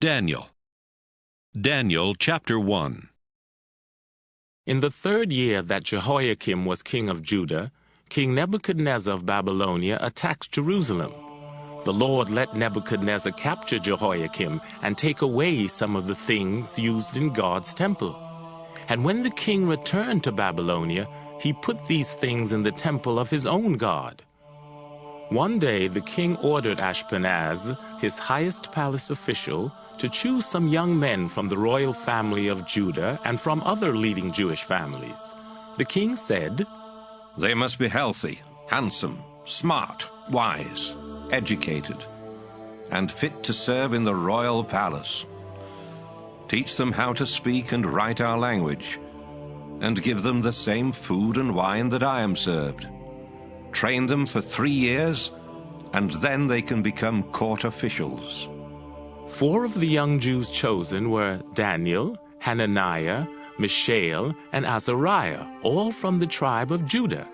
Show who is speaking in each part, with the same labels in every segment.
Speaker 1: Daniel. Daniel chapter 1.
Speaker 2: In the 3rd year that Jehoiakim was king of Judah, King Nebuchadnezzar of Babylonia attacked Jerusalem. The Lord let Nebuchadnezzar capture Jehoiakim and take away some of the things used in God's temple. And when the king returned to Babylonia, he put these things in the temple of his own God. One day the king ordered Ashpenaz, his highest palace official, to choose some young men from the royal family of Judah and from other leading Jewish families. The king said,
Speaker 3: "They must be healthy, handsome, smart, wise, educated, and fit to serve in the royal palace. Teach them how to speak and write our language, and give them the same food and wine that I am served. Train them for 3 years, and then they can become court officials."
Speaker 2: 4 of the young Jews chosen were Daniel, Hananiah, Mishael, and Azariah, all from the tribe of Judah.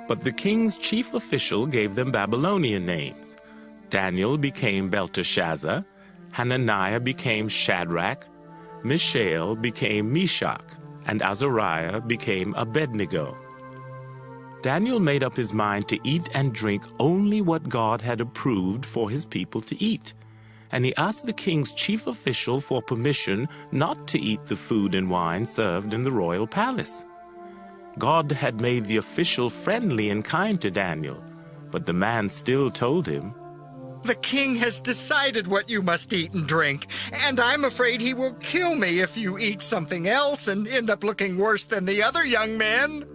Speaker 2: But the king's chief official gave them Babylonian names. Daniel became Belteshazzar, Hananiah became Shadrach, Mishael became Meshach, and Azariah became Abednego. Daniel made up his mind to eat and drink only what God had approved for his people to eat. And he asked the king's chief official for permission not to eat the food and wine served in the royal palace. God had made the official friendly and kind to Daniel, but the man still told him,
Speaker 4: "The king has decided what you must eat and drink, and I'm afraid he will kill me if you eat something else and end up looking worse than the other young men."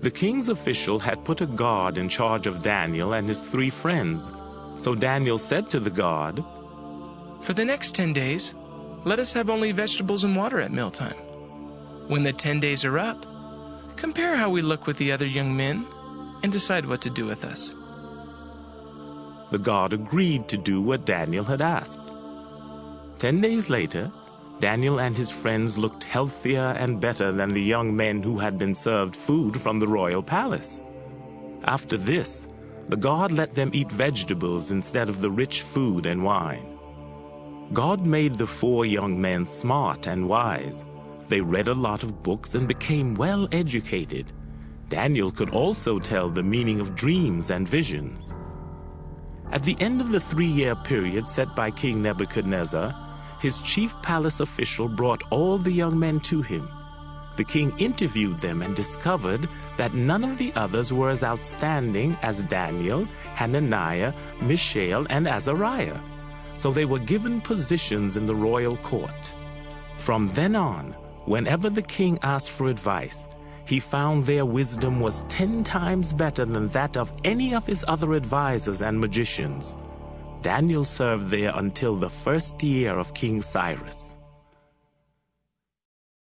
Speaker 2: The king's official had put a guard in charge of Daniel and his 3 friends. So Daniel said to the guard,
Speaker 5: "For the next 10 days, let us have only vegetables and water at mealtime. When the 10 days are up, compare how we look with the other young men and decide what to do with us."
Speaker 2: The guard agreed to do what Daniel had asked. 10 days later, Daniel and his friends looked healthier and better than the young men who had been served food from the royal palace. After this, the guard let them eat vegetables instead of the rich food and wine. God made the 4 young men smart and wise. They read a lot of books and became well educated. Daniel could also tell the meaning of dreams and visions. At the end of the 3-year period set by King Nebuchadnezzar, his chief palace official brought all the young men to him. The king interviewed them and discovered that none of the others were as outstanding as Daniel, Hananiah, Mishael, and Azariah. So they were given positions in the royal court. From then on, whenever the king asked for advice, he found their wisdom was 10 times better than that of any of his other advisors and magicians. Daniel served there until the 1st year of King Cyrus.